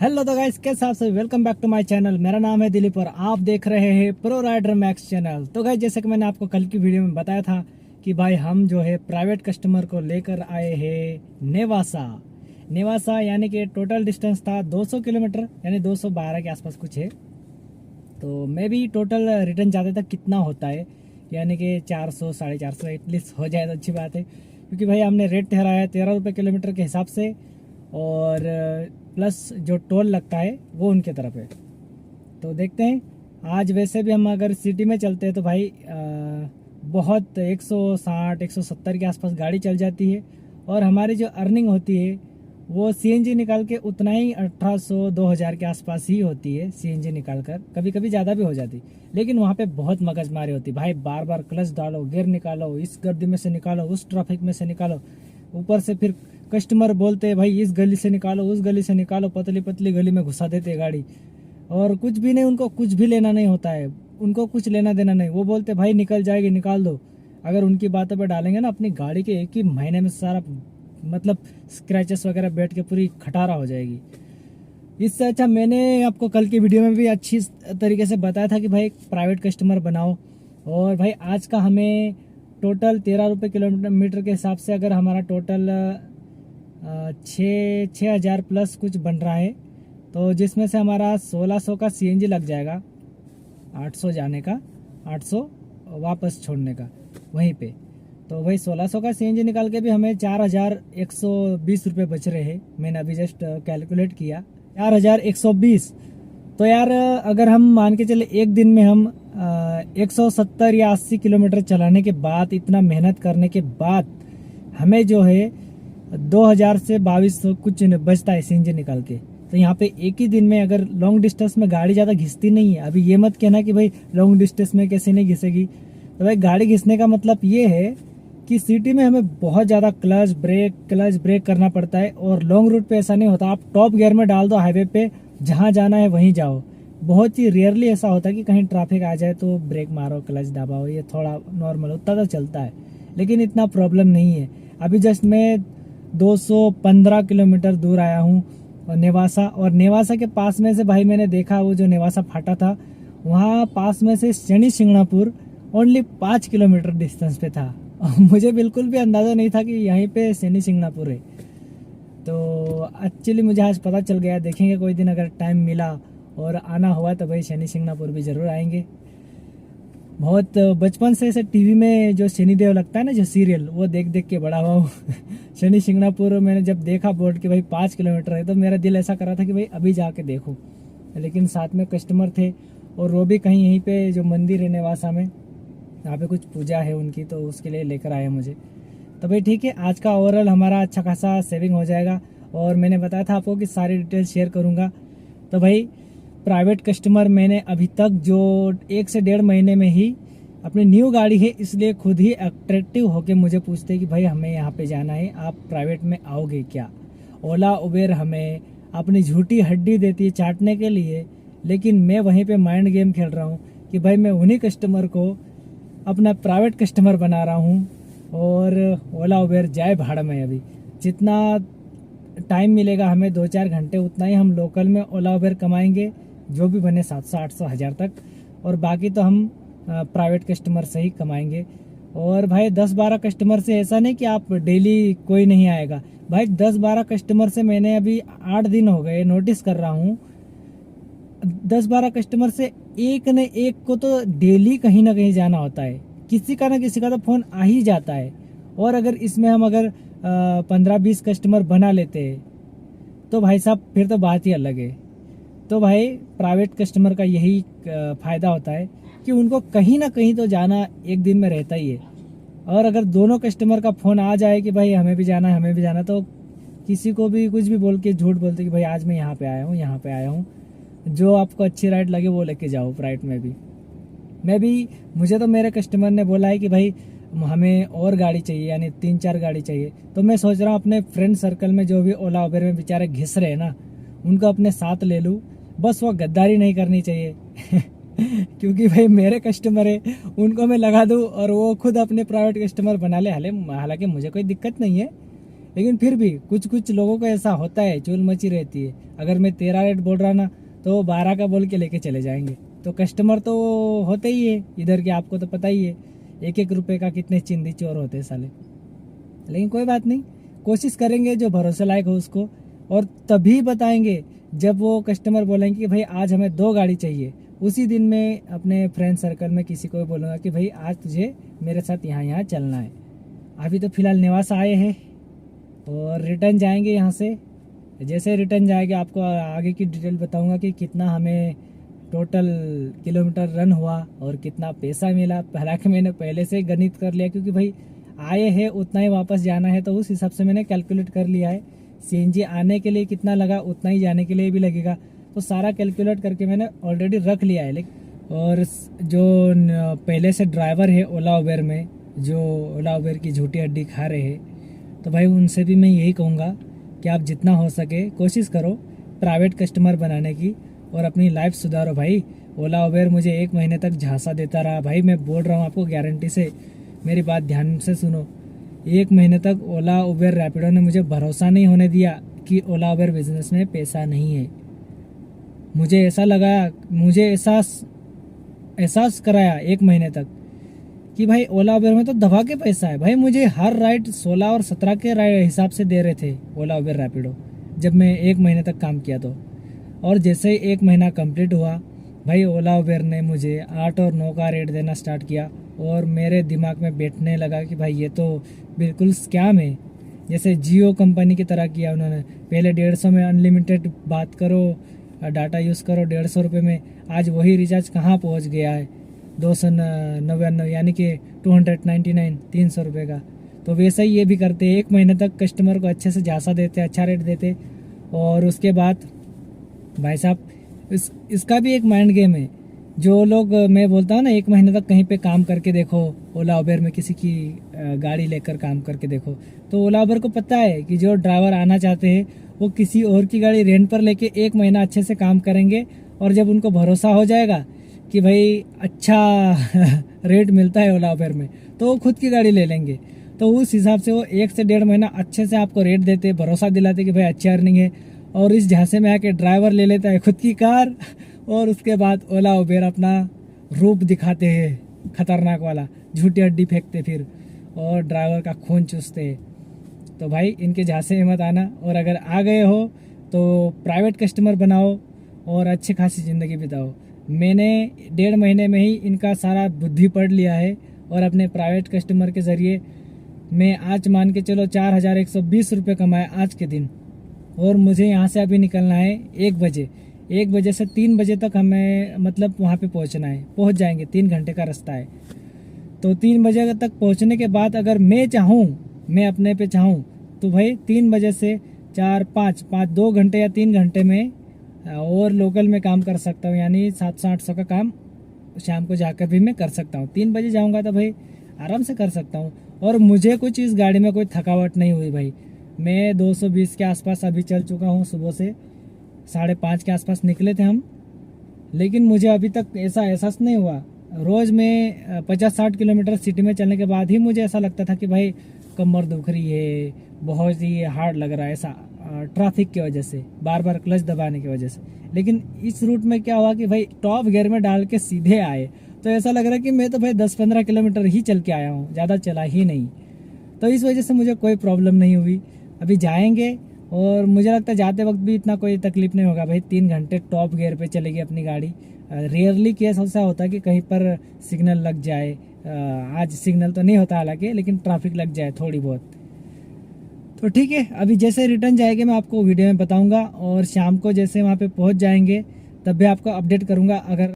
Hello तो guys, कैसे आप सभी, welcome back to my channel. मेरा नाम है दिलीप और आप देख रहे हैं प्रो राइडर मैक्स चैनल। तो गाइस, जैसे कि मैंने आपको कल की वीडियो में बताया था कि भाई हम जो है प्राइवेट कस्टमर को लेकर आए हैं नेवासा यानी कि टोटल डिस्टेंस था 200 किलोमीटर यानी 212 के आसपास कुछ है। तो मैं भी टोटल रिटर्न जाते तक कितना होता है यानी कि 400 450 एटलीस्ट हो जाए तो अच्छी बात है, क्योंकि भाई हमने रेट ठहराया है 13 रुपये किलोमीटर के हिसाब से और प्लस जो टोल लगता है वो उनके तरफ है। तो देखते हैं, आज वैसे भी हम अगर सिटी में चलते हैं तो भाई बहुत 160 170 के आसपास गाड़ी चल जाती है और हमारी जो अर्निंग होती है वो सीएनजी निकाल के उतना ही 1800 2000 के आसपास ही होती है। सीएनजी निकाल कर कभी कभी ज़्यादा भी हो जाती, लेकिन वहाँ पे बहुत मगजमारी होती भाई। बार बार क्लच डालो, गियर निकालो, इस गड्ढे में से निकालो, उस ट्रैफिक में से निकालो, ऊपर से फिर कस्टमर बोलते हैं भाई इस गली से निकालो, उस गली से निकालो, पतली पतली गली में घुसा देते हैं गाड़ी। और कुछ भी नहीं, उनको कुछ भी लेना नहीं होता है, उनको कुछ लेना देना नहीं। वो बोलते भाई निकल जाएगी, निकाल दो। अगर उनकी बातों पर डालेंगे ना अपनी गाड़ी के, एक ही महीने में सारा मतलब स्क्रैचेस वगैरह बैठ के पूरी खटारा हो जाएगी। इससे अच्छा मैंने आपको कल की वीडियो में भी अच्छी तरीके से बताया था कि भाई एक प्राइवेट कस्टमर बनाओ। और भाई आज का हमें टोटल 13 रुपये किलोमीटर के हिसाब से अगर हमारा टोटल 6,000 प्लस कुछ बन रहा है, तो जिसमें से हमारा 1600 का सीएनजी लग जाएगा, 800 जाने का, 800 वापस छोड़ने का वहीं पे। तो वही 1600 का सीएनजी निकाल के भी हमें 4120 रुपये बच रहे हैं। मैंने अभी जस्ट कैलकुलेट किया 4120। तो यार अगर हम मान के चले एक दिन में हम 170 या 80 किलोमीटर चलाने के बाद, इतना मेहनत करने के बाद हमें जो है 2000 से 2200 कुछ बचता है सीएनजी निकाल के। तो यहाँ पे एक ही दिन में अगर लॉन्ग डिस्टेंस में गाड़ी ज़्यादा घिसती नहीं है। अभी ये मत कहना कि भाई लॉन्ग डिस्टेंस में कैसे नहीं घिसेगी। तो भाई गाड़ी घिसने का मतलब ये है कि सिटी में हमें बहुत ज़्यादा क्लच ब्रेक करना पड़ता है, और लॉन्ग रूट पे ऐसा नहीं होता। आप टॉप गियर में डाल दो, हाईवे पे जहाँ जाना है वहीं जाओ। बहुत ही रेयरली ऐसा होता है कि कहीं ट्रैफिक आ जाए तो ब्रेक मारो, क्लच दबाओ, ये थोड़ा नॉर्मल उतना तो चलता है, लेकिन इतना प्रॉब्लम नहीं है। अभी जस्ट मैं 215 किलोमीटर दूर आया हूँ नेवासा, और नेवासा के पास में से भाई मैंने देखा वो जो नेवासा फाटा था, वहाँ पास में से Shani Shingnapur only 5 kilometre distance पे था। मुझे बिल्कुल भी अंदाज़ा नहीं था कि यहीं पे शनि सिंगणापुर है। तो एक्चुअली मुझे आज पता चल गया। देखेंगे कोई दिन अगर टाइम मिला और आना हुआ तो भाई शनि सिंगणापुर भी ज़रूर आएंगे। बहुत बचपन से ऐसे टीवी में जो शनिदेव लगता है ना, जो सीरियल, वो देख देख के बड़ा हुआ हूँ। शनि सिंगणापुर मैंने जब देखा बोर्ड के भाई 5 किलोमीटर है, तो मेरा दिल ऐसा कर रहा था कि भाई अभी जाके देखूँ, लेकिन साथ में कस्टमर थे और वो भी कहीं यहीं पे जो मंदिर है नेवासा में, यहाँ पे कुछ पूजा है उनकी, तो उसके लिए लेकर आए मुझे। तो भाई ठीक है, आज का ओवरऑल हमारा अच्छा खासा सेविंग हो जाएगा। और मैंने बताया था आपको कि सारी डिटेल शेयर करूँगा। तो भाई प्राइवेट कस्टमर मैंने अभी तक जो 1 से 1.5 महीने में ही, अपनी न्यू गाड़ी है इसलिए खुद ही अट्रैक्टिव होके मुझे पूछते हैं कि भाई हमें यहाँ पे जाना है, आप प्राइवेट में आओगे क्या। ओला उबेर हमें अपनी झूठी हड्डी देती है चाटने के लिए, लेकिन मैं वहीं पे माइंड गेम खेल रहा हूँ कि भाई मैं उन्हीं कस्टमर को अपना प्राइवेट कस्टमर बना रहा हूँ। और ओला उबेर जाए भाड़ में, अभी जितना टाइम मिलेगा हमें 2-4 घंटे, उतना ही हम लोकल में ओला उबेर कमाएंगे, जो भी बने 700 800 1000 तक, और बाकी तो हम प्राइवेट कस्टमर से ही कमाएंगे। और भाई 10-12 कस्टमर से ऐसा नहीं कि आप डेली कोई नहीं आएगा। भाई 10-12 कस्टमर से मैंने अभी 8 दिन हो गए नोटिस कर रहा हूँ, 10-12 कस्टमर से एक न एक को तो डेली कहीं ना कहीं जाना होता है, किसी का ना किसी का तो फ़ोन आ ही जाता है। और अगर इसमें हम अगर 15-20 कस्टमर बना लेते हैं तो भाई साहब फिर तो बात ही अलग है। तो भाई प्राइवेट कस्टमर का यही फ़ायदा होता है कि उनको कहीं ना कहीं तो जाना एक दिन में रहता ही है। और अगर दोनों कस्टमर का फ़ोन आ जाए कि भाई हमें भी जाना है, हमें भी जाना, तो किसी को भी कुछ भी बोल के झूठ बोलते कि भाई आज मैं यहाँ पे आया हूँ, यहाँ पे आया हूँ, जो आपको अच्छी राइड लगे वो लेके जाओ। प्राइवेट में भी मुझे तो मेरे कस्टमर ने बोला है कि भाई हमें और गाड़ी चाहिए, यानी 3-4 गाड़ी चाहिए। तो मैं सोच रहा हूँ अपने फ्रेंड सर्कल में जो भी ओला उबेर में बेचारे घिस रहे हैं ना, उनको अपने साथ ले लूँ, बस वो गद्दारी नहीं करनी चाहिए। क्योंकि भाई मेरे कस्टमर है, उनको मैं लगा दूं और वो खुद अपने प्राइवेट कस्टमर बना ले। हालांकि मुझे कोई दिक्कत नहीं है, लेकिन फिर भी कुछ कुछ लोगों को ऐसा होता है, चुल मची रहती है। अगर मैं 13 रेट बोल रहा ना, तो वो 12 का बोल के लेके चले जाएंगे। तो कस्टमर तो होते ही है इधर के, आपको तो पता ही है, एक एक रुपए का कितने चिंदी चोर होते हैं साले। लेकिन कोई बात नहीं, कोशिश करेंगे जो भरोसे लायक हो उसको, और तभी बताएंगे जब वो कस्टमर बोलेंगे कि भाई आज हमें 2 गाड़ी चाहिए। उसी दिन मैं अपने फ्रेंड सर्कल में किसी को बोलूँगा कि भाई आज तुझे मेरे साथ यहाँ यहाँ चलना है। अभी तो फिलहाल निवास आए हैं और रिटर्न जाएंगे यहाँ से। जैसे रिटर्न जाएंगे आपको आगे की डिटेल बताऊंगा कि कितना हमें टोटल किलोमीटर रन हुआ और कितना पैसा मिला। हालांकि मैंने पहले से गणित कर लिया, क्योंकि भाई आए हैं उतना ही वापस जाना है, तो उस हिसाब से मैंने कैलकुलेट कर लिया है। सीएनजी आने के लिए कितना लगा उतना ही जाने के लिए भी लगेगा, तो सारा कैलकुलेट करके मैंने ऑलरेडी रख लिया है। लेकिन और जो पहले से ड्राइवर है ओला उबेर में, जो ओला उबेर की झूठी हड्डी खा रहे हैं, तो भाई उनसे भी मैं यही कहूँगा कि आप जितना हो सके कोशिश करो प्राइवेट कस्टमर बनाने की और अपनी लाइफ सुधारो भाई। ओला उबेर मुझे 1 महीने तक झांसा देता रहा भाई, मैं बोल रहा हूँ आपको गारंटी से, मेरी बात ध्यान से सुनो। 1 महीने तक ओला उबेर रैपिडो ने मुझे भरोसा नहीं होने दिया कि ओला उबेर बिजनेस में पैसा नहीं है। मुझे ऐसा लगा, मुझे एहसास कराया 1 महीने तक कि भाई ओला उबेर में तो दबा के पैसा है भाई। मुझे हर राइड 16 और 17 के हिसाब से दे रहे थे ओला उबेर रैपिडो, जब मैं 1 महीने तक काम किया तो। और जैसे ही 1 महीना कंप्लीट हुआ भाई, ओला उबेर ने मुझे 8 और 9 का रेट देना स्टार्ट किया और मेरे दिमाग में बैठने लगा कि भाई ये तो बिल्कुल स्कैम है। जैसे जियो कंपनी की तरह किया उन्होंने, पहले 150 में अनलिमिटेड बात करो, डाटा यूज़ करो 150 रुपये में। आज वही रिचार्ज कहाँ पहुँच गया है 299, यानी कि 299, 300 रुपये का। तो वैसा ही ये भी करते हैं, 1 महीने तक कस्टमर को अच्छे से झांसा देते, अच्छा रेट देते, और उसके बाद भाई साहब इसका भी एक माइंड गेम है। जो लोग, मैं बोलता हूँ ना, 1 महीने तक कहीं पे काम करके देखो, ओला उबेर में किसी की गाड़ी लेकर काम करके देखो, तो ओला उबेर को पता है कि जो ड्राइवर आना चाहते हैं वो किसी और की गाड़ी रेंट पर लेके 1 महीना अच्छे से काम करेंगे, और जब उनको भरोसा हो जाएगा कि भाई अच्छा रेट मिलता है ओला उबेर में, तो वो खुद की गाड़ी ले लेंगे। तो उस हिसाब से वो 1 से 1.5 महीना अच्छे से आपको रेट देते, भरोसा दिलाते कि भाई अच्छी अर्निंग है, और इस झांसे में आके ड्राइवर ले लेता है खुद की कार, और उसके बाद ओला उबेर अपना रूप दिखाते हैं खतरनाक वाला, झूठी हड्डी फेंकते फिर और ड्राइवर का खून चूसते हैं। तो भाई इनके झांसे में मत आना, और अगर आ गए हो तो प्राइवेट कस्टमर बनाओ और अच्छी खासी ज़िंदगी बिताओ। मैंने 1.5 महीने में ही इनका सारा बुद्धि पढ़ लिया है, और अपने प्राइवेट कस्टमर के ज़रिए मैं आज मान के चलो 4120 रुपये कमाए आज के दिन। और मुझे यहाँ से अभी निकलना है 1 बजे, 1 बजे से 3 बजे तक हमें मतलब वहाँ पे पहुँचना है, पहुँच जाएंगे, 3 घंटे का रास्ता है। तो 3 बजे तक पहुँचने के बाद अगर मैं चाहूँ, मैं अपने पे चाहूँ, तो भाई 3 बजे से 4, 5, 2 घंटे या 3 घंटे में और लोकल में काम कर सकता हूँ, यानी 700-800 का काम शाम को जाकर भी मैं कर सकता हूँ। 3 बजे जाऊँगा तो भाई आराम से कर सकता हूँ, और मुझे कुछ इस गाड़ी में कोई थकावट नहीं हुई भाई। मैं 220 के आसपास अभी चल चुका हूँ, सुबह से 5:30 के आसपास निकले थे हम, लेकिन मुझे अभी तक ऐसा एहसास नहीं हुआ। रोज़ मैं 50-60 किलोमीटर सिटी में चलने के बाद ही मुझे ऐसा लगता था कि भाई कमर दुख रही है, बहुत ही हार्ड लग रहा है, ऐसा ट्रैफिक की वजह से, बार बार क्लच दबाने की वजह से। लेकिन इस रूट में क्या हुआ कि भाई टॉप गियर में डाल के सीधे आए, तो ऐसा लग रहा है कि मैं तो भाई 10-15 किलोमीटर ही चल के आया हूँ, ज़्यादा चला ही नहीं। तो इस वजह से मुझे कोई प्रॉब्लम नहीं हुई। अभी जाएंगे, और मुझे लगता है जाते वक्त भी इतना कोई तकलीफ नहीं होगा भाई। 3 घंटे टॉप गियर पे चलेगी अपनी गाड़ी। रेयरली केस ऐसा होता है कि कहीं पर सिग्नल लग जाए, आज सिग्नल तो नहीं होता हालांकि, लेकिन ट्रैफिक लग जाए थोड़ी बहुत। तो ठीक है, अभी जैसे रिटर्न जाएंगे मैं आपको वीडियो में बताऊंगा, और शाम को जैसे वहाँ पे पहुँच जाएंगे तब भी आपको अपडेट करूँगा। अगर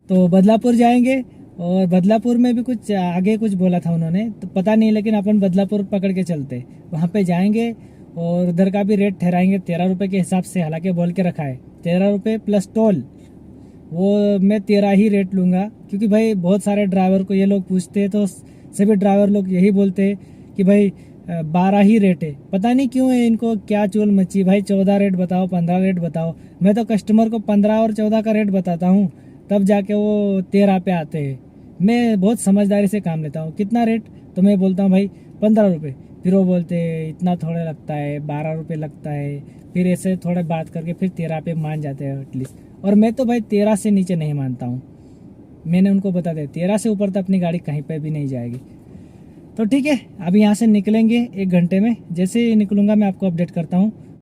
तो बदलापुर जाएंगे, और बदलापुर में भी कुछ आगे कुछ बोला था उन्होंने, तो पता नहीं, लेकिन अपन बदलापुर पकड़ के चलते, वहाँ पे जाएंगे और उधर का भी रेट ठहराएंगे 13 रुपये के हिसाब से। हालांकि बोल के रखा है 13 रुपये प्लस टोल, वो मैं 13 ही रेट लूँगा, क्योंकि भाई बहुत सारे ड्राइवर को ये लोग पूछते हैं, तो सभी ड्राइवर लोग यही बोलते हैं कि भाई 12 ही रेट है। पता नहीं क्यों है, इनको क्या चूल मची भाई, 14 रेट बताओ, 15 रेट बताओ। मैं तो कस्टमर को 15 और 14 का रेट बताता हूँ, तब जाके वो 13 पे आते हैं। मैं बहुत समझदारी से काम लेता हूँ। कितना रेट? तो मैं बोलता हूँ भाई 15 रुपये। फिर वो बोलते हैं इतना थोड़ा लगता है, 12 रुपये लगता है। फिर ऐसे थोड़े बात करके फिर 13 पे मान जाते हैं एटलीस्ट। और मैं तो भाई 13 से नीचे नहीं मानता हूँ। मैंने उनको बता दिया 13 से ऊपर तो अपनी गाड़ी कहीं पे भी नहीं जाएगी। तो ठीक है, अभी यहाँ से निकलेंगे 1 घंटे में। जैसे ही निकलूँगा मैं आपको अपडेट करता हूँ।